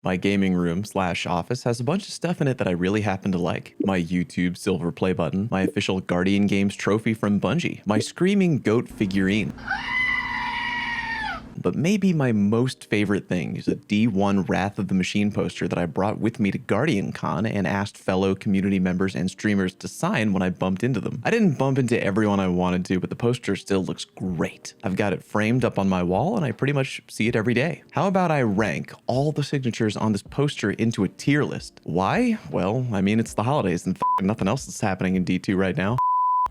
My gaming room slash office has a bunch of stuff in it that I really happen to like. My YouTube silver play button, my official Guardian Games trophy from Bungie, my screaming goat figurine. But maybe my most favorite thing is a D1 Wrath of the Machine poster that I brought with me to Guardian Con and asked fellow community members and streamers to sign when I bumped into them. I didn't bump into everyone I wanted to, but the poster still looks great. I've got it framed up on my wall and I pretty much see it every day. How about I rank all the signatures on this poster into a tier list? Why? Well, I mean, it's the holidays and nothing else is happening in D2 right now.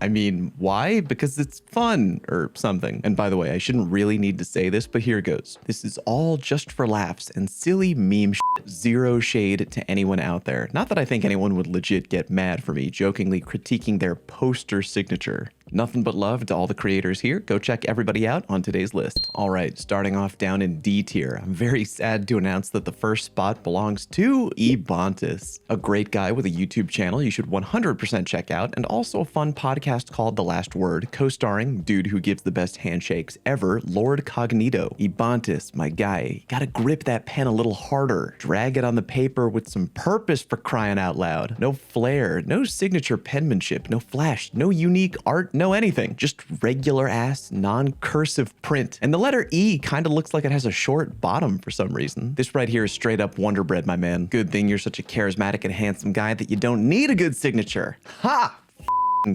I mean, why? Because it's fun or something. And by the way, I shouldn't really need to say this, but here goes. This is all just for laughs and silly meme shit. Zero shade to anyone out there. Not that I think anyone would legit get mad for me jokingly critiquing their poster signature. Nothing but love to all the creators here. Go check everybody out on today's list. All right, starting off down in D tier, I'm very sad to announce that the first spot belongs to Ebontis, a great guy with a YouTube channel you should 100% check out, and also a fun podcast called The Last Word, co-starring dude who gives the best handshakes ever, Lord Cognito. Ebontis, my guy, you gotta grip that pen a little harder. Drag it on the paper with some purpose, for crying out loud. No flair, no signature penmanship, no flash, no unique art, no anything, just regular ass non-cursive print. And the letter E kind of looks like it has a short bottom for some reason. This right here is straight up Wonder Bread, my man. Good thing you're such a charismatic and handsome guy that you don't need a good signature. Ha!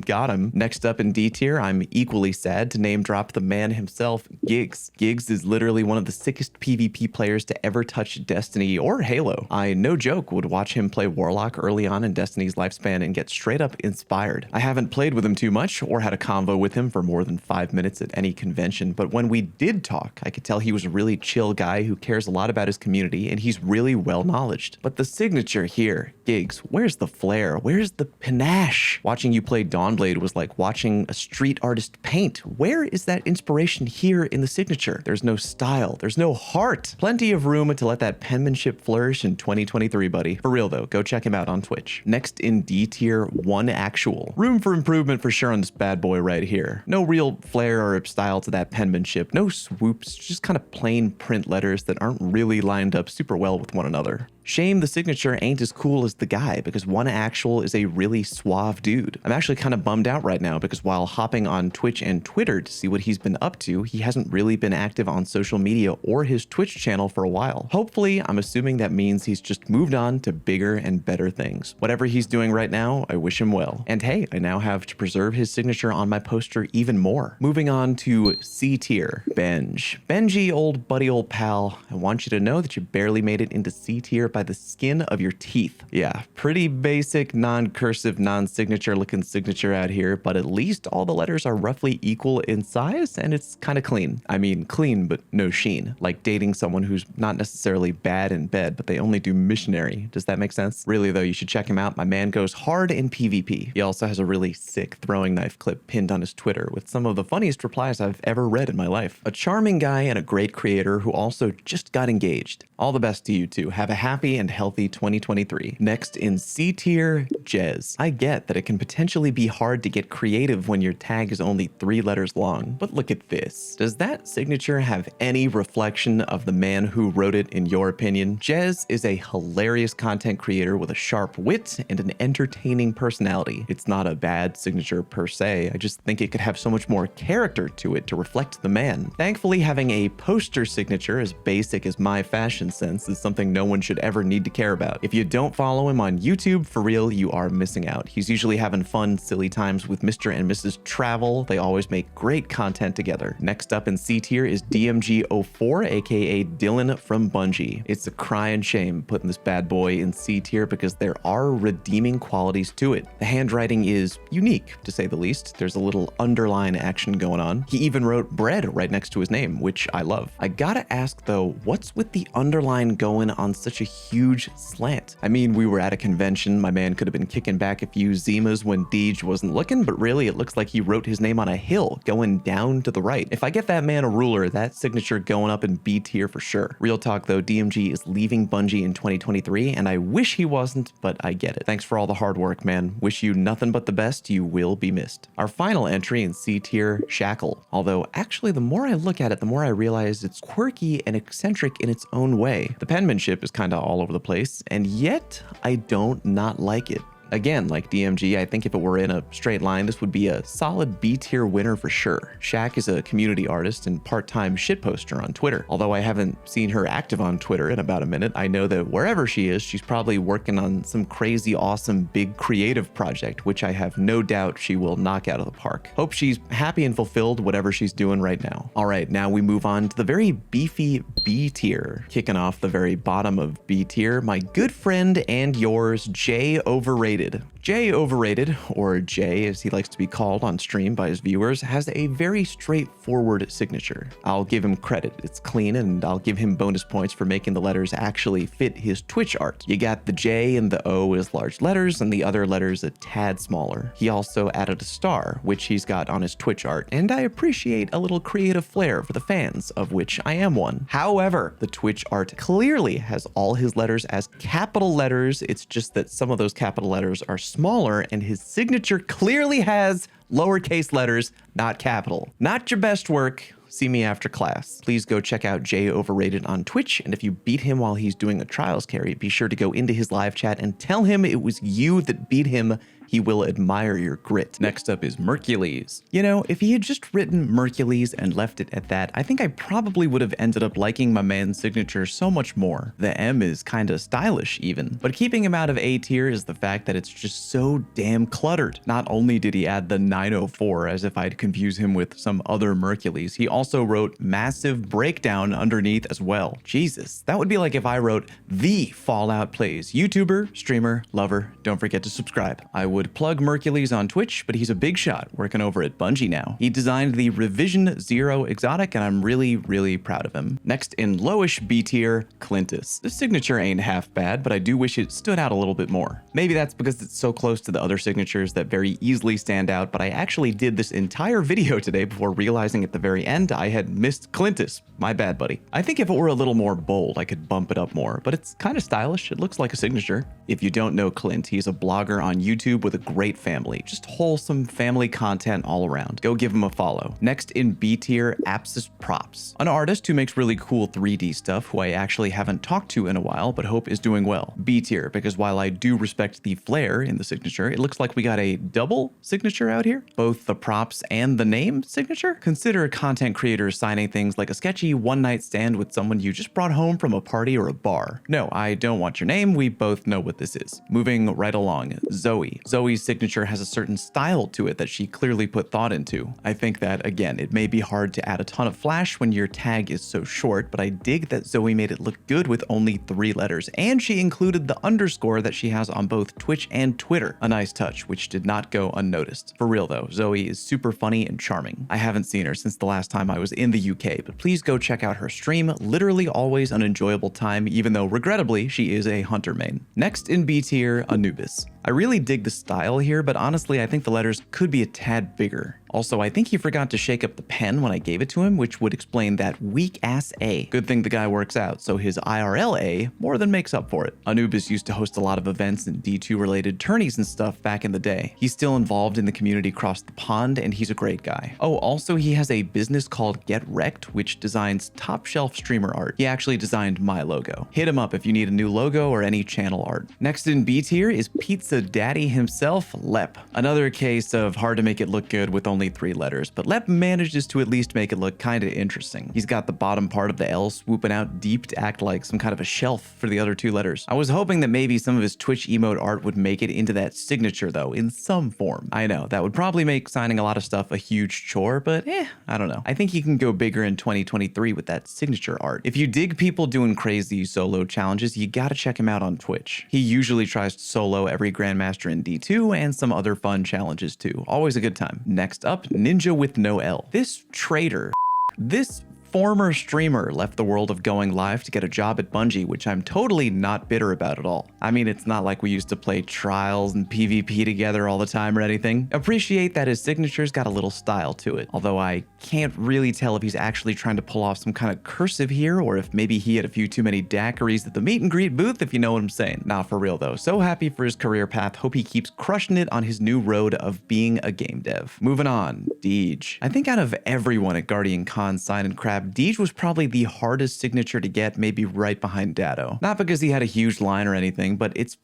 Got him. Next up in D tier, I'm equally sad to name drop the man himself, Giggs. Giggs is literally one of the sickest PvP players to ever touch Destiny or Halo. I, no joke, would watch him play Warlock early on in Destiny's lifespan and get straight up inspired. I haven't played with him too much or had a convo with him for more than 5 minutes at any convention, but when we did talk, I could tell he was a really chill guy who cares a lot about his community and he's really well knowledged. But the signature here, Giggs, where's the flair? Where's the panache? Watching you play Dawnblade was like watching a street artist paint. Where is that inspiration here in the signature? There's no style, there's no heart. Plenty of room to let that penmanship flourish in 2023, buddy. For real though, go check him out on Twitch. Next in D tier, One Actual. Room for improvement for sure on this bad boy right here. No real flair or style to that penmanship, no swoops, just kind of plain print letters that aren't really lined up super well with one another. Shame the signature ain't as cool as the guy, because One Actual is a really suave dude. I'm actually kind of bummed out right now because while hopping on Twitch and Twitter to see what he's been up to, he hasn't really been active on social media or his Twitch channel for a while. Hopefully, I'm assuming that means he's just moved on to bigger and better things. Whatever he's doing right now, I wish him well. And hey, I now have to preserve his signature on my poster even more. Moving on to C tier, Benj. Benji, old buddy, old pal, I want you to know that you barely made it into C tier by the skin of your teeth. Yeah, pretty basic, non-cursive, non-signature looking signature out here, but at least all the letters are roughly equal in size and it's kind of clean. I mean, clean, but no sheen. Like dating someone who's not necessarily bad in bed, but they only do missionary. Does that make sense? Really though, you should check him out. My man goes hard in PvP. He also has a really sick throwing knife clip pinned on his Twitter with some of the funniest replies I've ever read in my life. A charming guy and a great creator who also just got engaged. All the best to you two. Have a happy and healthy 2023. Next in C tier, Jez. I get that it can potentially be hard to get creative when your tag is only 3 letters long, but look at this. Does that signature have any reflection of the man who wrote it in your opinion? Jez is a hilarious content creator with a sharp wit and an entertaining personality. It's not a bad signature per se, I just think it could have so much more character to it to reflect the man. Thankfully, having a poster signature as basic as my fashion sense is something no one should ever need to care about. If you don't follow him on YouTube, for real, you are missing out. He's usually having fun, silly times with Mr. and Mrs. Travel. They always make great content together. Next up in C tier is DMG04, aka Dylan from Bungie. It's a crying shame putting this bad boy in C tier because there are redeeming qualities to it. The handwriting is unique, to say the least. There's a little underline action going on. He even wrote bread right next to his name, which I love. I gotta ask though, what's with the underline going on such a huge slant? I mean, we were at a convention. My man could have been kicking back a few Zimas when Deej you wasn't looking, but really it looks like he wrote his name on a hill going down to the right. If I get that man a ruler, that signature going up in B tier for sure. Real talk though, DMG is leaving Bungie in 2023, and I wish he wasn't, but I get it. Thanks for all the hard work, man. Wish you nothing but the best. You will be missed. Our final entry in C tier, Shackle. Although actually the more I look at it, the more I realize it's quirky and eccentric in its own way. The penmanship is kind of all over the place, and yet I don't not like it. Again, like DMG, I think if it were in a straight line, this would be a solid B tier winner for sure. Shaq is a community artist and part-time shitposter on Twitter. Although I haven't seen her active on Twitter in about a minute, I know that wherever she is, she's probably working on some crazy, awesome, big creative project, which I have no doubt she will knock out of the park. Hope she's happy and fulfilled whatever she's doing right now. All right, now we move on to the very beefy B tier. Kicking off the very bottom of B tier, my good friend and yours, Jay Overrated. Jay Overrated, or Jay as he likes to be called on stream by his viewers, has a very straightforward signature. I'll give him credit, it's clean, and I'll give him bonus points for making the letters actually fit his Twitch art. You got the J and the O as large letters, and the other letters a tad smaller. He also added a star, which he's got on his Twitch art, and I appreciate a little creative flair for the fans, of which I am one. However, the Twitch art clearly has all his letters as capital letters. It's just that some of those capital letters are smaller, and his signature clearly has lowercase letters, not capital. Not your best work. See me after class. Please go check out Jay Overrated on Twitch, and if you beat him while he's doing a trials carry, be sure to go into his live chat and tell him it was you that beat him. He will admire your grit. Next up is Mercules. You know, if he had just written Mercules and left it at that, I think I probably would have ended up liking my man's signature so much more. The M is kind of stylish even. But keeping him out of A tier is the fact that it's just so damn cluttered. Not only did he add the 904 as if I'd confuse him with some other Mercules, he also wrote massive breakdown underneath as well. Jesus, that would be like if I wrote the Fallout Plays YouTuber, streamer, lover. Don't forget to subscribe. I would plug Mercules on Twitch, but he's a big shot working over at Bungie now. He designed the Revision Zero exotic, and I'm really proud of him. Next in lowish B tier, Clintus. The signature ain't half bad, but I do wish it stood out a little bit more. Maybe that's because it's so close to the other signatures that very easily stand out, but I actually did this entire video today before realizing at the very end I had missed Clintus. My bad, buddy. I think if it were a little more bold, I could bump it up more, but it's kind of stylish. It looks like a signature. If you don't know Clint, he's a blogger on YouTube with a great family, just wholesome family content all around. Go give him a follow. Next in B tier, Apsis Props, an artist who makes really cool 3D stuff who I actually haven't talked to in a while, but hope is doing well. B tier, because while I do respect the flair in the signature, it looks like we got a double signature out here, both the props and the name signature. Consider content creators signing things like a sketchy one-night stand with someone you just brought home from a party or a bar. No, I don't want your name. We both know what this is. Moving right along, Zoe. Zoe's signature has a certain style to it that she clearly put thought into. I think that, again, it may be hard to add a ton of flash when your tag is so short, but I dig that Zoe made it look good with only 3 letters, and she included the underscore that she has on both Twitch and Twitter. A nice touch, which did not go unnoticed. For real though, Zoe is super funny and charming. I haven't seen her since the last time I was in the UK, but please go check out her stream. Literally always an enjoyable time, even though regrettably she is a hunter main. Next in B tier, Anubis. I really dig the style here, but honestly I think the letters could be a tad bigger. Also, I think he forgot to shake up the pen when I gave it to him, which would explain that weak-ass A. Good thing the guy works out, so his IRL A more than makes up for it. Anubis used to host a lot of events and D2-related tourneys and stuff back in the day. He's still involved in the community across the pond, and he's a great guy. Oh, also he has a business called Get Wrecked, which designs top-shelf streamer art. He actually designed my logo. Hit him up if you need a new logo or any channel art. Next in B tier is Pizza Daddy himself, Lep. Another case of hard to make it look good with only 3 letters, but Lep manages to at least make it look kinda interesting. He's got the bottom part of the L swooping out deep to act like some kind of a shelf for the other 2 letters. I was hoping that maybe some of his Twitch emote art would make it into that signature though, in some form. I know, that would probably make signing a lot of stuff a huge chore, but I don't know. I think he can go bigger in 2023 with that signature art. If you dig people doing crazy solo challenges, you gotta check him out on Twitch. He usually tries to solo every Grandmaster in D2 and some other fun challenges too. Always a good time. Next up, Ninja with no L. This traitor, this former streamer left the world of going live to get a job at Bungie, which I'm totally not bitter about at all. I mean, it's not like we used to play Trials and PvP together all the time or anything. Appreciate that his signature's got a little style to it, although I can't really tell if he's actually trying to pull off some kind of cursive here, or if maybe he had a few too many daiquiris at the meet and greet booth, if you know what I'm saying. Nah, for real though. So happy for his career path. Hope he keeps crushing it on his new road of being a game dev. Moving on, Deej. I think out of everyone at Guardian Con Sign and Crab, Deej was probably the hardest signature to get, maybe right behind Datto. Not because he had a huge line or anything, but it's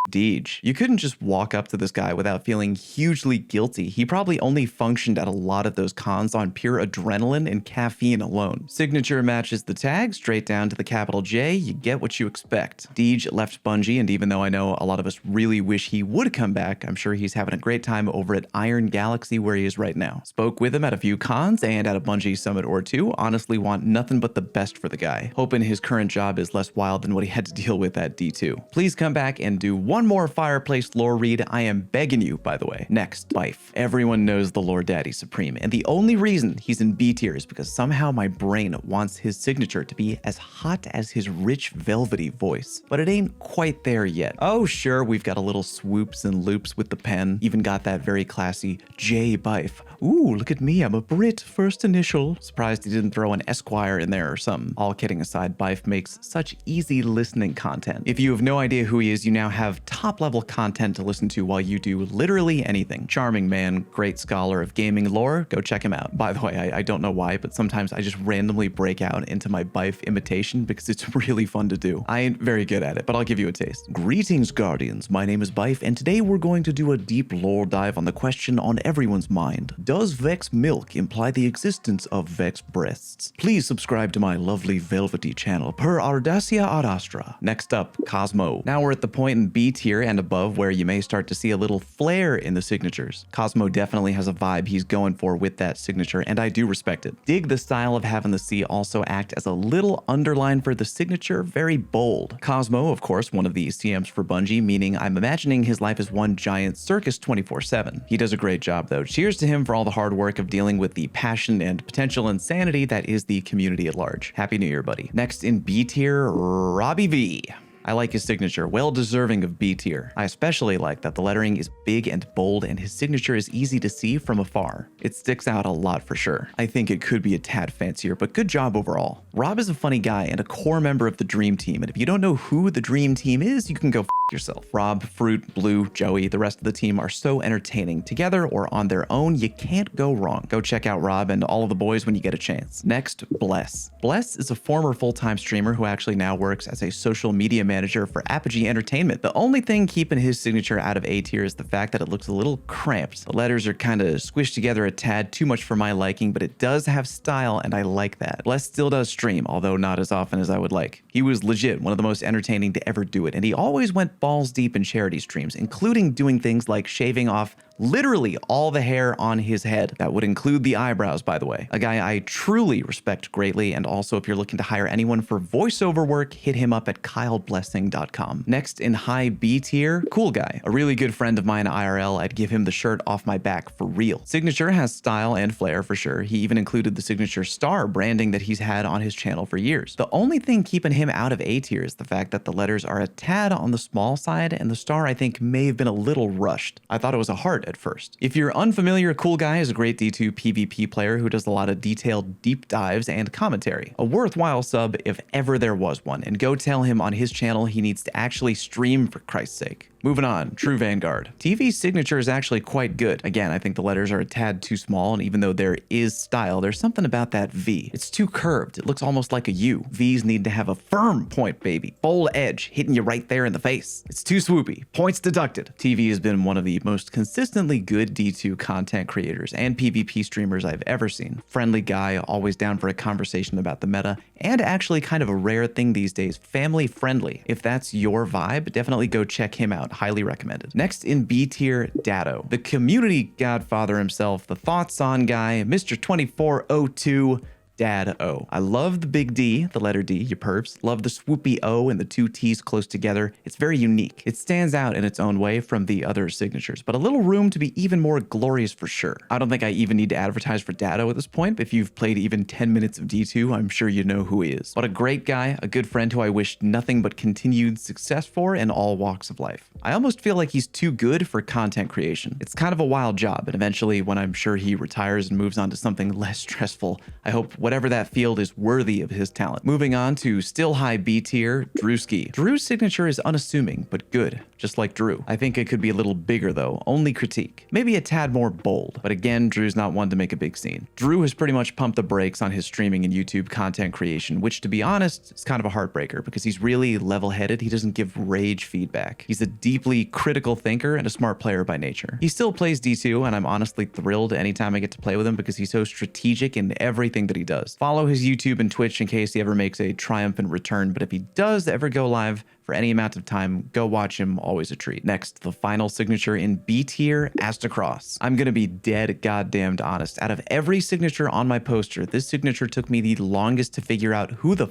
Deej. You couldn't just walk up to this guy without feeling hugely guilty. He probably only functioned at a lot of those cons on pure adrenaline and caffeine alone. Signature matches the tag, straight down to the capital J, you get what you expect. Deej left Bungie, and even though I know a lot of us really wish he would come back, I'm sure he's having a great time over at Iron Galaxy where he is right now. Spoke with him at a few cons and at a Bungie summit or two. Honestly want nothing but the best for the guy. Hoping his current job is less wild than what he had to deal with at D2. Please come back and do one more Fireplace lore read. I am begging you, by the way. Next, Bife. Everyone knows the Lore Daddy Supreme, and the only reason he's in B tier is because somehow my brain wants his signature to be as hot as his rich, velvety voice. But it ain't quite there yet. Oh, sure, we've got a little swoops and loops with the pen. Even got that very classy J Bife. Ooh, look at me, I'm a Brit, first initial. Surprised he didn't throw an Esquire in there or something. All kidding aside, Bife makes such easy listening content. If you have no idea who he is, you now have top-level content to listen to while you do literally anything. Charming man, great scholar of gaming lore, go check him out. By the way, I don't know why, but sometimes I just randomly break out into my Bife imitation because it's really fun to do. I ain't very good at it, but I'll give you a taste. Greetings, Guardians. My name is Bife, and today we're going to do a deep lore dive on the question on everyone's mind. Does Vex milk imply the existence of Vex breasts? Please subscribe to my lovely velvety channel per Audacia ad Astra. Next up, Cosmo. Now we're at the point in B tier and above where you may start to see a little flair in the signatures. Cosmo definitely has a vibe he's going for with that signature, and I do respect it. Dig the style of having the C also act as a little underline for the signature, very bold. Cosmo, of course, one of the CMs for Bungie, meaning I'm imagining his life is one giant circus 24/7. He does a great job though. Cheers to him for all the hard work of dealing with the passion and potential insanity that is the community at large. Happy New Year, buddy. Next in B tier, Robbie V. I like his signature, well deserving of B tier. I especially like that the lettering is big and bold and his signature is easy to see from afar. It sticks out a lot for sure. I think it could be a tad fancier, but good job overall. Rob is a funny guy and a core member of the Dream Team, and if you don't know who the Dream Team is, you can go yourself. Rob, Fruit, Blue, Joey, the rest of the team are so entertaining. Together or on their own, you can't go wrong. Go check out Rob and all of the boys when you get a chance. Next, Bless. Bless is a former full-time streamer who actually now works as a social media manager for Apogee Entertainment. The only thing keeping his signature out of A tier is the fact that it looks a little cramped. The letters are kind of squished together a tad too much for my liking, but it does have style and I like that. Bless still does stream, although not as often as I would like. He was legit one of the most entertaining to ever do it, and he always went balls deep in charity streams, including doing things like shaving off literally all the hair on his head. That would include the eyebrows, by the way. A guy I truly respect greatly, and also if you're looking to hire anyone for voiceover work, hit him up at kyleblessing.com. Next in high B tier, Cool Guy. A really good friend of mine IRL, I'd give him the shirt off my back for real. Signature has style and flair for sure. He even included the signature star branding that he's had on his channel for years. The only thing keeping him out of A tier is the fact that the letters are a tad on the small side, and the star I think may have been a little rushed. I thought it was a heart at first. If you're unfamiliar, Cool Guy is a great D2 PvP player who does a lot of detailed deep dives and commentary. A worthwhile sub if ever there was one, and go tell him on his channel he needs to actually stream for Christ's sake. Moving on, True Vanguard. TV's signature is actually quite good. Again, I think the letters are a tad too small, and even though there is style, there's something about that V. It's too curved. It looks almost like a U. V's need to have a firm point, baby. Bold edge, hitting you right there in the face. It's too swoopy. Points deducted. TV has been one of the most consistently good D2 content creators and PvP streamers I've ever seen. Friendly guy, always down for a conversation about the meta, and actually kind of a rare thing these days, family friendly. If that's your vibe, definitely go check him out. Highly recommended. Next in B tier, Datto. The community godfather himself, the thoughts on guy, Mr. 2402, Dad O. I love the big D, the letter D, you pervs. Love the swoopy O and the two T's close together. It's very unique. It stands out in its own way from the other signatures, but a little room to be even more glorious for sure. I don't think I even need to advertise for Dad O at this point, but if you've played even 10 minutes of D2, I'm sure you know who he is. What a great guy, a good friend who I wish nothing but continued success for in all walks of life. I almost feel like he's too good for content creation. It's kind of a wild job, and eventually when I'm sure he retires and moves on to something less stressful, I hope whatever that field is worthy of his talent. Moving on to still high B tier, Drewski. Drew's signature is unassuming, but good, just like Drew. I think it could be a little bigger though, only critique. Maybe a tad more bold, but again, Drew's not one to make a big scene. Drew has pretty much pumped the brakes on his streaming and YouTube content creation, which to be honest, is kind of a heartbreaker because he's really level-headed. He doesn't give rage feedback. He's a deeply critical thinker and a smart player by nature. He still plays D2, and I'm honestly thrilled anytime I get to play with him because he's so strategic in everything that he does. Follow his YouTube and Twitch in case he ever makes a triumphant return, but if he does ever go live for any amount of time, go watch him, always a treat. Next, the final signature in B tier, ASTRO. I'm gonna be dead goddamned honest. Out of every signature on my poster, this signature took me the longest to figure out who the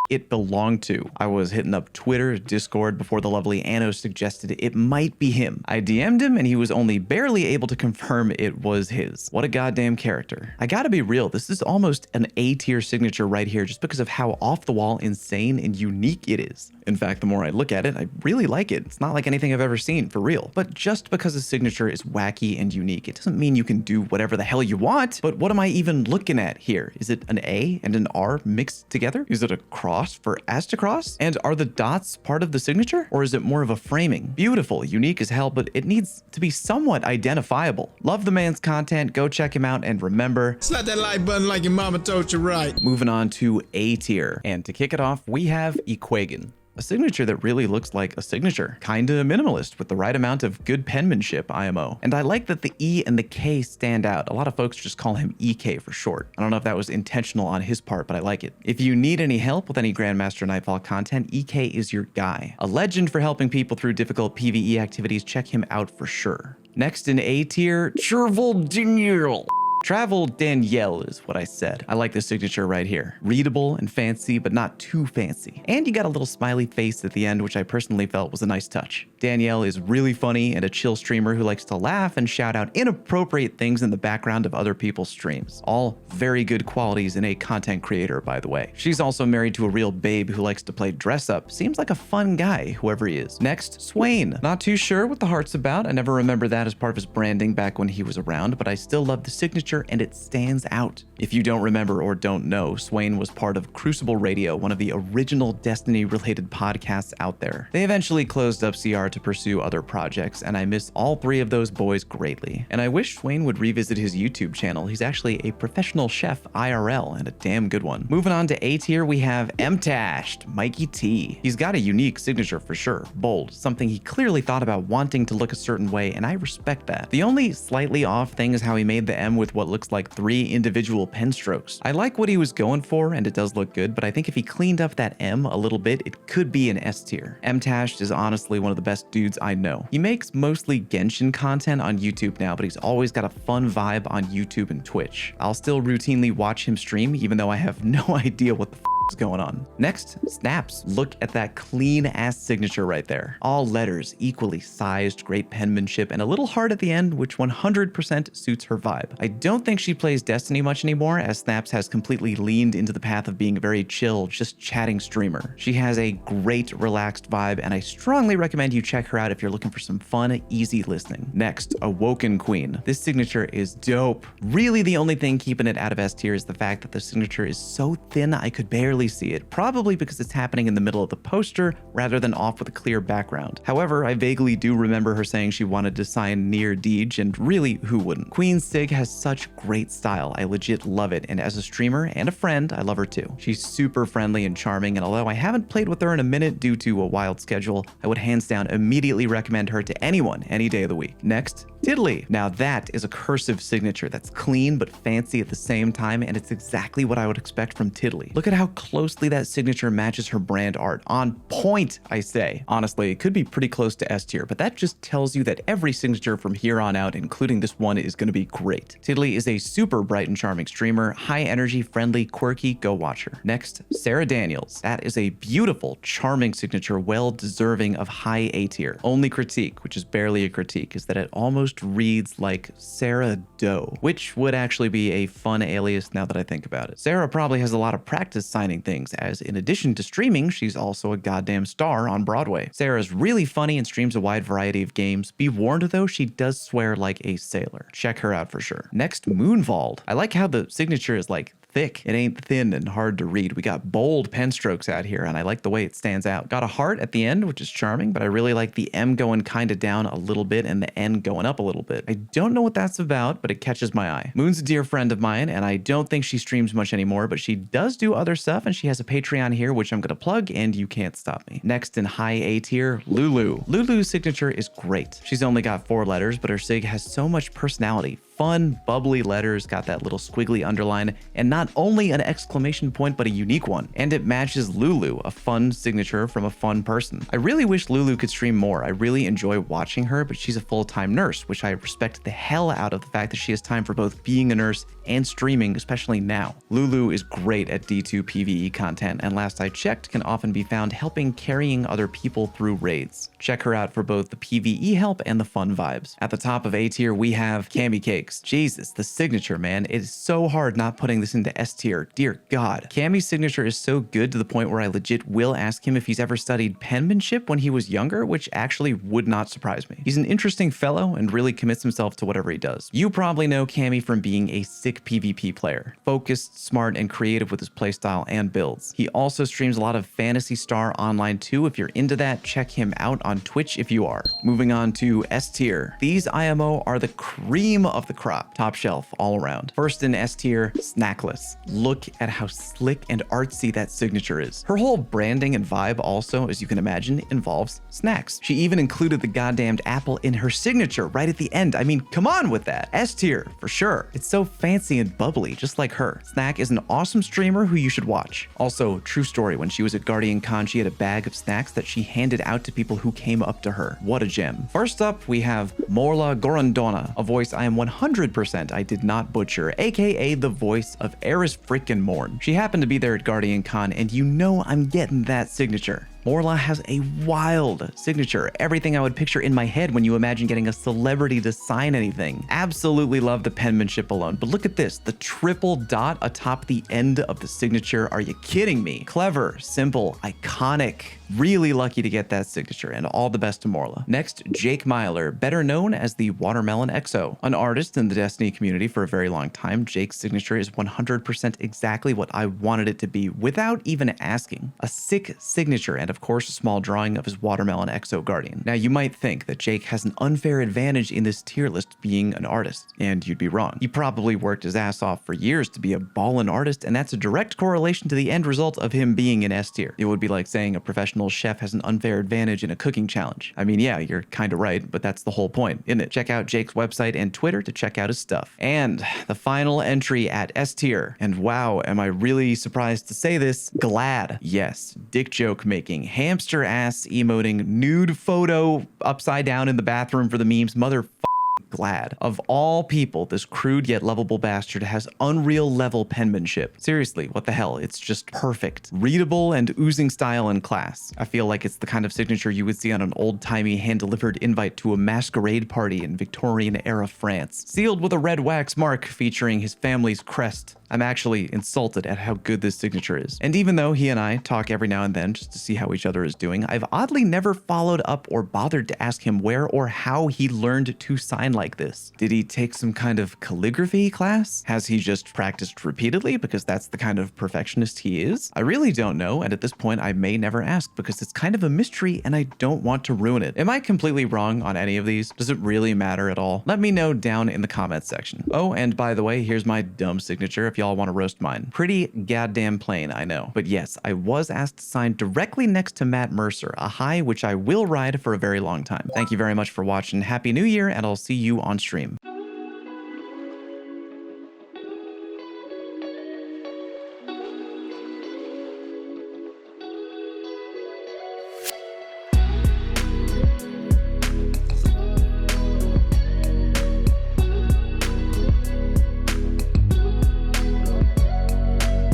it belonged to. I was hitting up Twitter, Discord before the lovely Anno suggested it might be him. I DM'd him and he was only barely able to confirm it was his. What a goddamn character. I gotta be real, this is almost an A tier signature right here just because of how off the wall, insane, and unique it is. In fact, the more I look at it, I really like it. It's not like anything I've ever seen, for real. But just because a signature is wacky and unique, it doesn't mean you can do whatever the hell you want. But what am I even looking at here? Is it an A and an R mixed together? Is it a cross for ASTRO? And are the dots part of the signature? Or is it more of a framing? Beautiful, unique as hell, but it needs to be somewhat identifiable. Love the man's content, go check him out, and remember, slap that like button like your mama told you right. Moving on to A tier. And to kick it off, we have Equagan. A signature that really looks like a signature. Kinda minimalist with the right amount of good penmanship, IMO. And I like that the E and the K stand out. A lot of folks just call him EK for short. I don't know if that was intentional on his part, but I like it. If you need any help with any Grandmaster Nightfall content, EK is your guy. A legend for helping people through difficult PvE activities, check him out for sure. Next in A tier, Travel Daniel. Travel Danielle is what I said. I like this signature right here. Readable and fancy, but not too fancy. And you got a little smiley face at the end, which I personally felt was a nice touch. Danielle is really funny and a chill streamer who likes to laugh and shout out inappropriate things in the background of other people's streams. All very good qualities in a content creator, by the way. She's also married to a real babe who likes to play dress up. Seems like a fun guy, whoever he is. Next, Swain. Not too sure what the heart's about. I never remember that as part of his branding back when he was around, but I still love the signature and it stands out. If you don't remember or don't know, Swain was part of Crucible Radio, one of the original Destiny-related podcasts out there. They eventually closed up CR to pursue other projects, and I miss all three of those boys greatly. And I wish Swain would revisit his YouTube channel. He's actually a professional chef IRL, and a damn good one. Moving on to A tier, we have MTashed, Mikey T. He's got a unique signature for sure. Bold, something he clearly thought about wanting to look a certain way, and I respect that. The only slightly off thing is how he made the M with what looks like 3 individual pen strokes. I like what he was going for, and it does look good, but I think if he cleaned up that M a little bit, it could be an S tier. MTashed is honestly one of the best dudes I know. He makes mostly Genshin content on YouTube now, but he's always got a fun vibe on YouTube and Twitch. I'll still routinely watch him stream, even though I have no idea what the is going on. Next, Snaps. Look at that clean ass signature right there. All letters, equally sized, great penmanship, and a little heart at the end, which 100% suits her vibe. I don't think she plays Destiny much anymore, as Snaps has completely leaned into the path of being a very chill, just chatting streamer. She has a great relaxed vibe, and I strongly recommend you check her out if you're looking for some fun, easy listening. Next, Awoken Queen. This signature is dope. Really the only thing keeping it out of S tier is the fact that the signature is so thin I could barely see it, probably because it's happening in the middle of the poster rather than off with a clear background. However, I vaguely do remember her saying she wanted to sign near Deej, and really, who wouldn't? Queen Sig has such great style. I legit love it, and as a streamer and a friend, I love her too. She's super friendly and charming, and although I haven't played with her in a minute due to a wild schedule, I would hands down immediately recommend her to anyone any day of the week. Next, Tiddly. Now that is a cursive signature that's clean but fancy at the same time, and it's exactly what I would expect from Tiddly. Look at how closely that signature matches her brand art. On point, I say. Honestly, it could be pretty close to S tier, but that just tells you that every signature from here on out, including this one, is going to be great. Tiddly is a super bright and charming streamer, high energy, friendly, quirky, go watch her. Next, Sarah Daniels. That is a beautiful, charming signature, well deserving of high A tier. Only critique, which is barely a critique, is that it almost reads like Sarah Doe, which would actually be a fun alias now that I think about it. Sarah probably has a lot of practice signing things, as in addition to streaming, she's also a goddamn star on Broadway. Sarah's really funny and streams a wide variety of games. Be warned though, she does swear like a sailor. Check her out for sure. Next, Moonvald. I like how the signature is like thick. It ain't thin and hard to read. We got bold pen strokes out here, and I like the way it stands out. Got a heart at the end, which is charming, but I really like the M going kind of down a little bit and the N going up a little bit. I don't know what that's about, but it catches my eye. Moon's a dear friend of mine, and I don't think she streams much anymore, but she does do other stuff, and she has a Patreon here, which I'm gonna plug, and you can't stop me. Next in high A tier, Lulu. Lulu's signature is great. She's only got 4 letters, but her sig has so much personality. Fun, bubbly letters, got that little squiggly underline, and not only an exclamation point, but a unique one. And it matches Lulu, a fun signature from a fun person. I really wish Lulu could stream more. I really enjoy watching her, but she's a full-time nurse, which I respect the hell out of the fact that she has time for both being a nurse and streaming, especially now. Lulu is great at D2 PvE content, and last I checked, can often be found helping carrying other people through raids. Check her out for both the PvE help and the fun vibes. At the top of A tier, we have Cammy Cakes. Jesus, the signature, man. It is so hard not putting this into S tier. Dear God. Cammy's signature is so good to the point where I legit will ask him if he's ever studied penmanship when he was younger, which actually would not surprise me. He's an interesting fellow and really commits himself to whatever he does. You probably know Cammy from being a sick PvP player. Focused, smart, and creative with his playstyle and builds. He also streams a lot of Phantasy Star Online too. If you're into that, check him out on Twitch if you are. Moving on to S tier. These IMO are the cream of the crop. Top shelf all around. First in S tier, Snackless. Look at how slick and artsy that signature is. Her whole branding and vibe also, as you can imagine, involves snacks. She even included the goddamned apple in her signature right at the end. I mean, come on with that. S tier, for sure. It's so fancy and bubbly, just like her. Snack is an awesome streamer who you should watch. Also, true story, when she was at Guardian Con, she had a bag of snacks that she handed out to people who came up to her. What a gem. First up, we have Morla Gorondona, a voice I am 100% I did not butcher, aka the voice of Eris frickin' Morn. She happened to be there at Guardian Con, and you know I'm getting that signature. Morla has a wild signature, everything I would picture in my head when you imagine getting a celebrity to sign anything. Absolutely love the penmanship alone, but look at this, the triple dot atop the end of the signature. Are you kidding me? Clever, simple, iconic. Really lucky to get that signature, and all the best to Morla. Next, Jake Myler, better known as the Watermelon XO. An artist in the Destiny community for a very long time, Jake's signature is 100% exactly what I wanted it to be without even asking. A sick signature, and of course a small drawing of his Watermelon XO Guardian. Now you might think that Jake has an unfair advantage in this tier list being an artist, and you'd be wrong. He probably worked his ass off for years to be a ballin' artist, and that's a direct correlation to the end result of him being in S tier. It would be like saying a professional chef has an unfair advantage in a cooking challenge. I mean, yeah, you're kind of right, but that's the whole point, isn't it? Check out Jake's website and Twitter to check out his stuff. And the final entry at S tier, and wow, am I really surprised to say this, Glad. Yes, dick joke making, hamster ass emoting, nude photo upside down in the bathroom for the memes, mother Glad. Of all people, this crude yet lovable bastard has unreal level penmanship. Seriously, what the hell? It's just perfect. Readable and oozing style and class. I feel like it's the kind of signature you would see on an old-timey hand-delivered invite to a masquerade party in Victorian-era France. Sealed with a red wax mark featuring his family's crest. I'm actually insulted at how good this signature is. And even though he and I talk every now and then just to see how each other is doing, I've oddly never followed up or bothered to ask him where or how he learned to sign like this. Did he take some kind of calligraphy class? Has he just practiced repeatedly because that's the kind of perfectionist he is? I really don't know, and at this point I may never ask because it's kind of a mystery and I don't want to ruin it. Am I completely wrong on any of these? Does it really matter at all? Let me know down in the comments section. Oh, and by the way, here's my dumb signature if y'all want to roast mine. Pretty goddamn plain, I know. But yes, I was asked to sign directly next to Matt Mercer, a high which I will ride for a very long time. Thank you very much for watching. Happy New Year, and I'll see you on stream.